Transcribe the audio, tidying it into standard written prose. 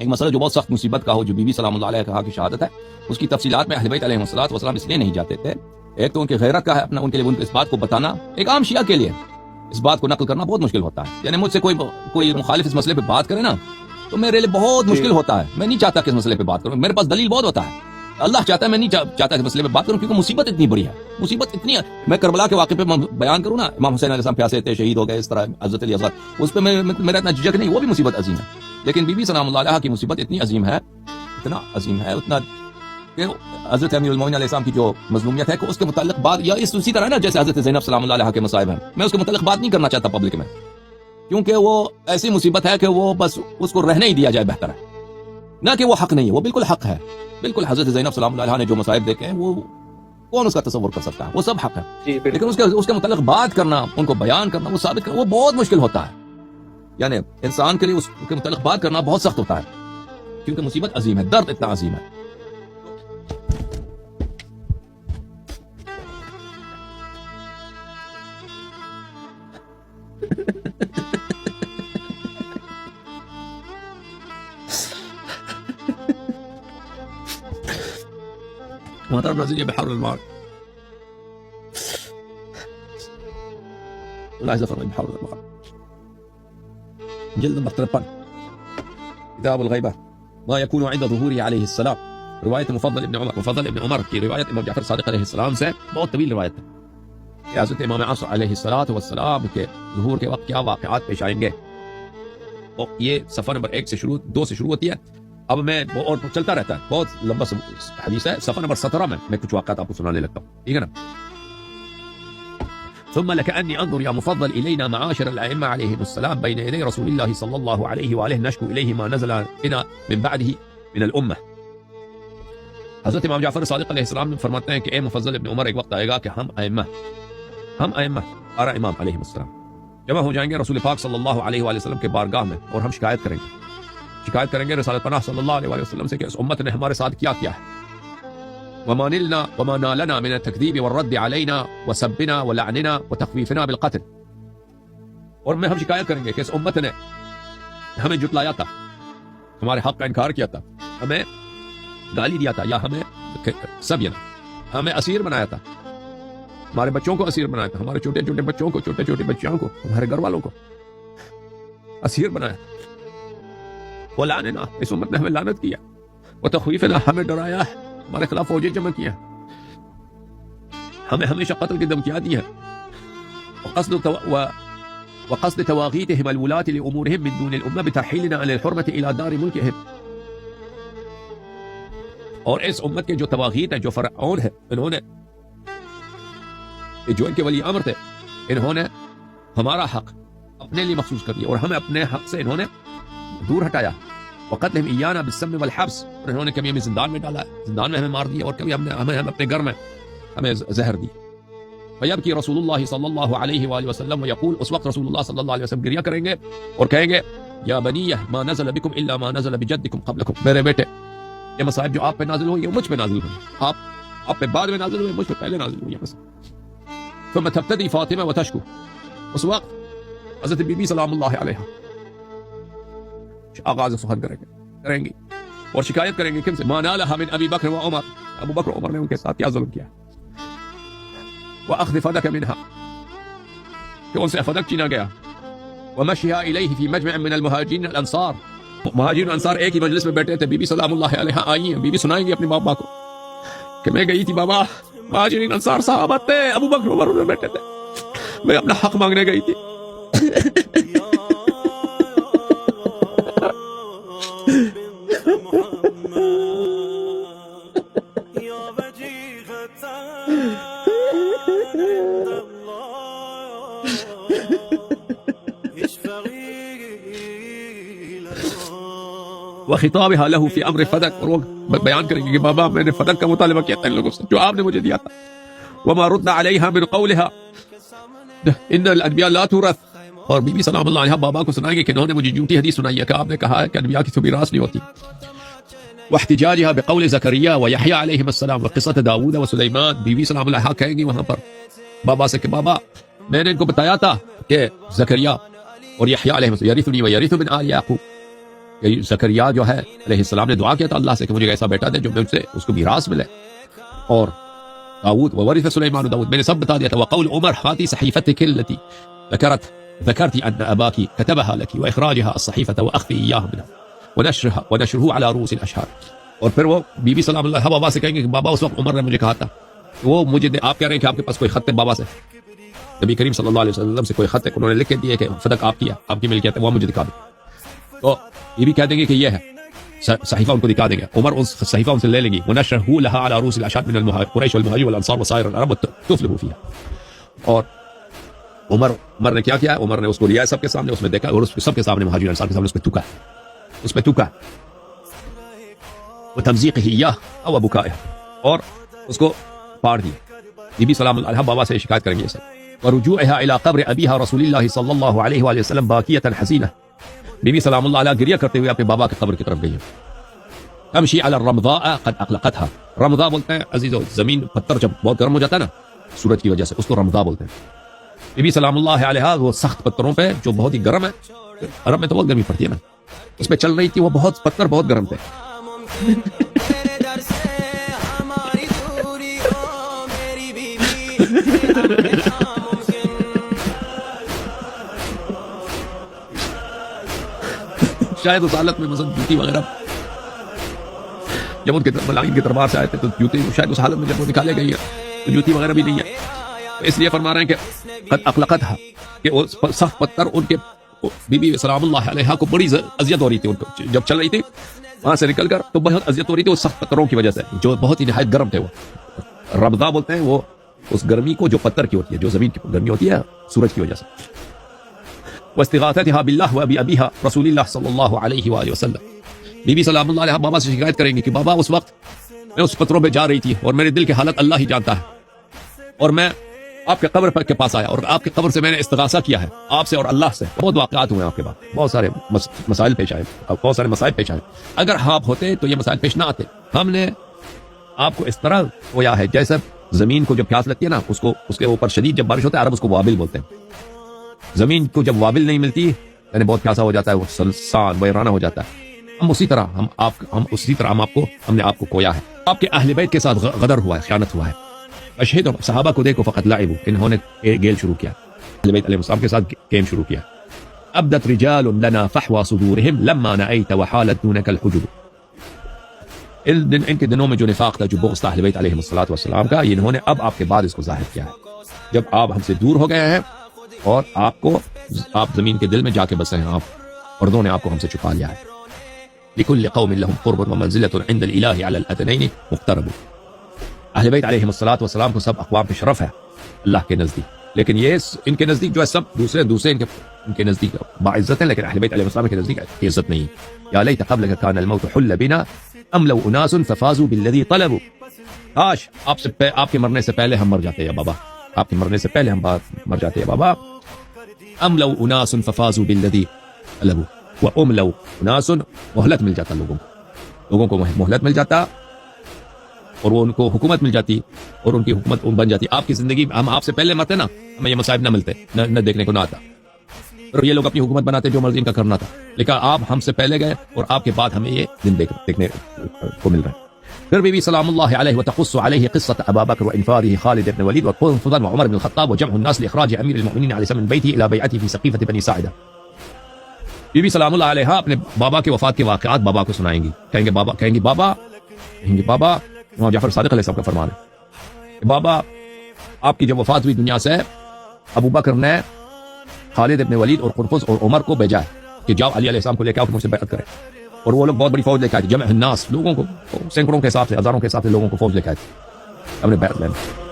ایک مسئلہ جو بہت سخت مصیبت کا ہو، جو بی بی سلام اللہ علیہ کہا کی شہادت ہے، اس کی تفصیلات میں اہل بیت علیہ الصلوۃ والسلام اس لیے نہیں جاتے تھے، ایک تو ان کی غیرت کا ہے اپنا، ان کے لیے اس بات کو بتانا، ایک عام شیعہ کے لیے اس بات کو نقل کرنا بہت مشکل ہوتا ہے. یعنی مجھ سے کوئی مخالف اس مسئلے پہ بات کرے نا تو میرے لیے بہت مشکل ہوتا ہے. میں نہیں چاہتا کہ اس مسئلے پہ بات کروں، میرے پاس دلیل بہت ہوتا ہے. اللہ چاہتا ہے، میں نہیں چاہتا کہ اس مسئلے پہ بات کروں، کیونکہ مصیبت اتنی بڑی ہے، مصیبت اتنی ہے. میں کربلا کے واقعے پہ بیان کروں نا، امام حسین علیہ السلام پیاسے تھے، شہید ہو گئے، اس طرح حضرت علی اصغر، اس پہ میرا اتنا جھجک نہیں، وہ بھی مصیبت عظیم ہے. لیکن بی بی سلام اللہ علیہ کی مصیبت اتنی عظیم ہے، اتنا عظیم ہے، اتنا کہ حضرت امیر المومنین علیہ السلام کی جو مظلومیت ہے کہ اس کے متعلق بات، یا اسی طرح نا جیسے حضرت زینب سلام اللہ علیہ کے مصائب ہیں، میں اس کے متعلق بات نہیں کرنا چاہتا پبلک میں، کیونکہ وہ ایسی مصیبت ہے کہ وہ بس اس کو رہنے ہی دیا جائے بہتر ہے. نہ کہ وہ حق نہیں ہے، وہ بالکل حق ہے. بالکل حضرت زینب سلام اللہ علیہ نے جو مصائب دیکھے ہیں، وہ کون اس کا تصور کر سکتا ہے؟ وہ سب حق ہے. لیکن اس کے متعلق بات کرنا، ان کو بیان کرنا، وہ ثابت کرنا، وہ بہت مشکل ہوتا ہے. یعنی انسان کے لیے اس کے متعلق بات کرنا بہت سخت ہوتا ہے، کیونکہ مصیبت عظیم ہے، درد اتنا عظیم ہے. محترم ناظرین، بحر المار اللہ عز وجل، بحر المار جلد نمبر 53، کتاب الغیبہ، ما یکون عند ظہورہ علیہ السلام، روایت مفضل ابن عمر کی روایت امام جعفر صادق علیہ السلام سے، بہت طویل روایت ہے کہ حضرت امام عصر علیہ السلام کے ظہور کے وقت کیا واقعات پیش آئیں گے. اور یہ صفحہ نمبر 1 سے شروع 2 سے شروع ہوتی ہے. اب میں اور چلتا رہتا ہے، بہت لمبا حدیث ہے. صفحہ نمبر 17 میں کچھ واقعات آپ کو سنانے لگتا ہوں، ٹھیک ہے نا. ثم لكأني انظر يا مفضل الينا معاشر الائمه عليهم السلام بين يدي رسول الله صلى الله عليه واله نشكو اليه ما نزل بنا من بعده من الامه. حضرت امام جعفر صادق علیہ السلام فرماتے ہیں کہ اے مفضل ابن عمر، ایک وقت آئے گا کہ ہم ائمہ آرا امام علیہ السلام جمع ہو جائیں گے رسول پاک صلی اللہ علیہ وآلہ وسلم کے بارگاہ میں، اور ہم شکایت کریں گے رسالت پناہ صلی اللہ علیہ وآلہ وسلم سے کہ اس امت نے ہمارے ساتھ کیا ہے. وما نالنا من التكذيب والرد علينا وسبنا ولعننا وتخويفنا بالقتل. اور میں ہم شکایت کریں گے کہ اس امت نے ہمیں جھٹلایا تھا، ہمارے حق کا انکار کیا تھا، ہمیں گالی دیا تھا، یا ہمیں ہمیں اسیر بنایا تھا، ہمارے بچوں کو اسیر بنایا تھا، ہمارے چھوٹے چھوٹے بچوں کو، چھوٹے چھوٹے بچیوں کو، ہمارے گھر والوں کو اسیر بنایا. ولعننا، اس امت نے ہمیں لعنت کیا. وتخویفنا، ہمیں ڈرایا ہے، ہمارے خلاف فوجیں جمع کیا، ہمیں ہمیشہ قتل کی دھمکیاں دی ہے. وقصد تواغیتهم الولاة لأمورهم من دون الأمة بترحيلنا عن الحرمة إلى دار ملكهم. اور اس امت کے جو تواغیت ہیں، جو فرعون ہیں، انہوں نے جو ان کے ولی امر تھے، انہوں نے ہمارا حق اپنے لیے مخصوص کر دیا اور ہمیں اپنے حق سے انہوں نے دور ہٹایا. وقتلهم إيانا بالسم والحبس، اور انہوں نے کبھی ہمیں زندان میں ڈالا، زندان میں ہمیں مار دیا، اور کبھی ہمیں اپنے گھر میں ہمیں زہر دی. فیبکی رسول اللہ صلی اللہ علیہ وآلہ وسلم ویقول، اس وقت رسول اللہ صلی اللہ علیہ وسلم گریہ کریں گے اور کہیں گے یا بنیہ ما نزل بکم الا ما نزل بجدکم قبلکم، میرے بیٹے یہ مصائب جو آپ پہ نازل ہوئی، یہ مجھ پہ نازل ہوئی، آپ پہ بعد میں نازل ہوئے، مجھ پہ پہلے نازل ہوئی. ثم تبتدی فاطمہ وتشکو، اس وقت حضرت بی بی سلام اللہ علیہ آغاز سخن کریں گی اور شکایت کریں گے، کن سے؟ ما نالها من ابی بکر و عمر، ابو بکر و عمر نے ان کے ساتھ کیا ظلم کیا. واخذ فدک منها، کہ ان سے فدک چینا گیا. ومشیها الیہ فی مجمع من المہاجرین الانصار، مہاجرین انصار ایک ہی مجلس میں بیٹھے تھے. بی بی سلام اللہ علیہ آئی ہیں، بی بی سنائیں گی اپنے بابا کو کہ میں گئی تھی بابا، مہاجرین انصار صحابہ تھے، ابو بکر عمر میں بیٹھے تھے، میں اپنا حق مانگنے گئی تھی. وخطابها له في امر فدق، اور وہ بیان کریں گے کہ بابا میں نے فدق کا مطالبہ کیا تھا ان لوگوں سے جو آپ نے مجھے دیا تھا. وما رد عليها من قولها ان الانبیاء لا تورث، اور بی بی سلام اللہ علیہ بابا کو سنائیں گے کہ انہوں نے مجھے جھوٹی حدیث سنائی ہے کہ آپ نے کہا ہے کہ انبیاء کی میراث نہیں ہوتی. واحتجاجها بقول زکریا ویحییٰ علیہم السلام وقصۃ داؤد وسلیمان، بی بی سلام اللہ کہیں گی وہاں پر بابا سے کہ بابا میں نے ان کو بتایا تھا کہ زکریا اور یحییٰ علیہ السلام یرثنی ویرث من آل یعقوب، کہ زکریا جو ہے علیہ السلام نے دعا کیا تھا اللہ سے کہ مجھے ایسا بیٹا دے جو مجھ سے اس کو میراث ملے، اور داؤد وورث سلیمان داؤد، میں نے سب بتا دیا تھا. وقول عمر هذه صحيفتك التي ذكرت ان اباك كتبها لك واخراجها الصحيفه واخفي اياه منها ونشره على رؤوس الاشهار. اور پھر وہ بی بی سلام اللہ بابا سے کہیں گے کہ بابا اس وقت عمر نے مجھے کہا تھا وہ مجھے آپ کہہ رہے ہیں کہ آپ کے پاس کوئی خط ہے بابا سے، نبی کریم صلی اللہ علیہ وسلم سے کوئی خط ہے، انہوں نے لکھ کے دیے کہ صدق آپ کی ہے، آپ کی ملکیت ہے، وہ مجھے دکھا دیں. تو یہ بھی کہہ دیں گے کہ یہ ہے صحیفہ، ان کو دکھا دیں گے. عمر اس صحیفہ ان سے لے لیں گی. ونشره لها على رؤوس الاشهار من قریش والمهاجرین والانصار وسائر العرب تفلح فيها. اور عمر نے کیا کیا ہے؟ عمر نے اس کو لیا سب کے سامنے، اس میں دیکھا اور اس سب کے سامنے مہاجرین انصار کے سامنے اس پہ تھوکا وتمزيقه اياه او بكائه، اور اس کو پاڑ دی. بی بی سلام اللہ بابا سے شکایت کریں گے یہ سب. ورجوعها الى قبر ابيها رسول الله صلی اللہ علیہ وآلہ وسلم باکیۃ حزینہ، بی بی سلام اللہ علیہ گریہ کرتے ہوئے اپنے بابا کی قبر کی طرف گئی. تمشی علی الرمضاء قد اقلقتها، رمضاء بولتے ہیں عزیزو زمین پتھر جب بہت گرم ہو جاتا ہے نا سورج کی وجہ سے، اس کو رمضاء بولتے ہیں. بی بی سلام اللہ علیہ وہ سخت پتھروں پہ جو بہت ہی گرم ہے، عرب میں تو بہت گرمی پڑتی ہے نا، اس پہ چل رہی تھی، وہ بہت پتھر بہت گرم تھے. شاید اس حالت میں مثلا جوتی وغیرہ جب ان کے ملائم کے دربار سے آئے تھے تو جوتی شاید اس حالت میں جب وہ نکالے گئی ہے تو جوتی وغیرہ بھی نہیں ہے، تو اس لیے فرما رہے ہیں کہ قد اقلقتها کہ وہ سخت پتھر ان کے بی بی سلام اللہ علیہ کو بڑی اذیت ہو رہی تھی، ان کو جب چل رہی تھی وہاں سے نکل کر تو بہت اذیت ہو رہی تھی وہ سخت پتھروں کی وجہ سے جو بہت ہی نہایت گرم تھے. وہ رمضاء بولتے ہیں وہ اس گرمی کو جو پتھر کی ہوتی ہے، جو زمین کی گرمی ہوتی ہے سورج کی وجہ سے. واستغاثتها بالله وبأبيها رسول الله صلی اللہ علیہ وآلہ وسلم، بی بی سلام اللہ علیہ بابا سے شکایت کریں گے کہ بابا اس وقت میں اس پتھروں پہ جا رہی تھی اور میرے دل کی حالت اللہ ہی جانتا ہے، اور میں آپ کے قبر کے پاس آیا اور آپ کے قبر سے میں نے استغاثہ کیا ہے آپ سے اور اللہ سے. بہت واقعات ہوئے آپ کے بعد، بہت سارے مسائل پیش آئے، بہت سارے مسائل پیش آئے. اگر آپ ہوتے تو یہ مسائل پیش نہ آتے. ہم نے آپ کو اس طرح ہویا ہے جیسے زمین کو جب پیاس لگتی ہے نا، اس کے اوپر شدید جب بارش ہوتا ہے، عرب اس کو وابل بولتے ہیں. زمین کو جب وابل نہیں ملتی یعنی بہت پیاسا ہو جاتا ہے، وہ سنسان ویرانہ ہو جاتا ہے. ہم اسی طرح ہم نے آپ کو کویا ہے. آپ کے اہل بیت کے ساتھ غدر ہوا ہے، خیانت ہوا ہے. اشہد صحابہ کو دیکھو فقط لعبوا، انہوں نے گیل شروع کیا، اہل بیت علیہ السلام کے ساتھ گیم شروع کیا. ابدت رجال لنا فحوى صدورهم لما نأيت وحالت دونك الحجب. ان کے دنوں میں جو نفاق تھا، جو بغض تھا اہل بیت علیہ السلام کا، انہوں نے اب آپ کے بعد اس کو ظاہر کیا ہے جب آپ ہم سے دور ہو گئے ہیں اور آپ زمین کے دل میں جا کے بسے ہیں، آپ مردوں نے آپ کو ہم سے چھپا لیا ہے. لكل قوم لهم قرب ومنزلة عند الإله على الأذنين مقترب. اہل بیت علیہ السلام کو سب اقوام پہ شرف ہے اللہ کے نزدیک، لیکن یہ ان کے نزدیک جو ہے سب دوسرے ان کے نزدیک باعزت ہیں، لیکن اہل بیت علیہ السلام کے نزدیک عزت نہیں. یا لیت قبلك كان الموت حل بنا ام لو اناس ففازوا بالذي طلبوا. کاش آپ کے مرنے سے پہلے ہم مر جاتے یا بابا، آپ کے مرنے سے پہلے ہم مر جاتے یا بابا. ام لو اناس ففازوا بالذي طلبوا وام لو اناس، مہلت مل جاتا لوگوں کو مہلت مل جاتا اور وہ ان کو حکومت مل جاتی اور ان کی حکومت بن جاتی. آپ کی زندگی ہم آپ سے پہلے مرتے نا، ہمیں یہ مصائب نہ ملتے، نہ دیکھنے کو نہ آتا، اور یہ لوگ اپنی حکومت بناتے جو مرضی ان کا کرنا تھا. لیکن آپ ہم سے پہلے گئے اور آپ کے بعد ہمیں یہ دن دیکھنے کو مل رہا ہے. پھر بی بی سلام اللہ علیہ وتقص علیہ قصة ابا بکر وانفاده خالد بن ولید وقنفذ وعمر بن الخطاب وجمع الناس لاخراج امیر المؤمنین علیہ السلام من بیته الى بیعته في سقیفة بنی ساعدہ. بی بی سلام اللہ علیہ اپنے بابا کے وفات کے واقعات بابا کو سنائیں گی. کہیں گے بابا امام جعفر صادق علیہ السلام کا فرمان ہے کہ بابا آپ کی جب وفات ہوئی دنیا سے، ابو بکر نے خالد ابن ولید اور قنفذ اور عمر کو بھیجا ہے کہ جاؤ علی علیہ السلام کو لے کے آؤ کہ مجھ سے بیعت کریں. اور وہ لوگ بہت بڑی فوج لے کے آئے تھے، جمع الناس، لوگوں کو سینکڑوں کے حساب سے، ہزاروں کے حساب سے لوگوں کو فوج لے کے آئے تھے اپنے بیعت لینے.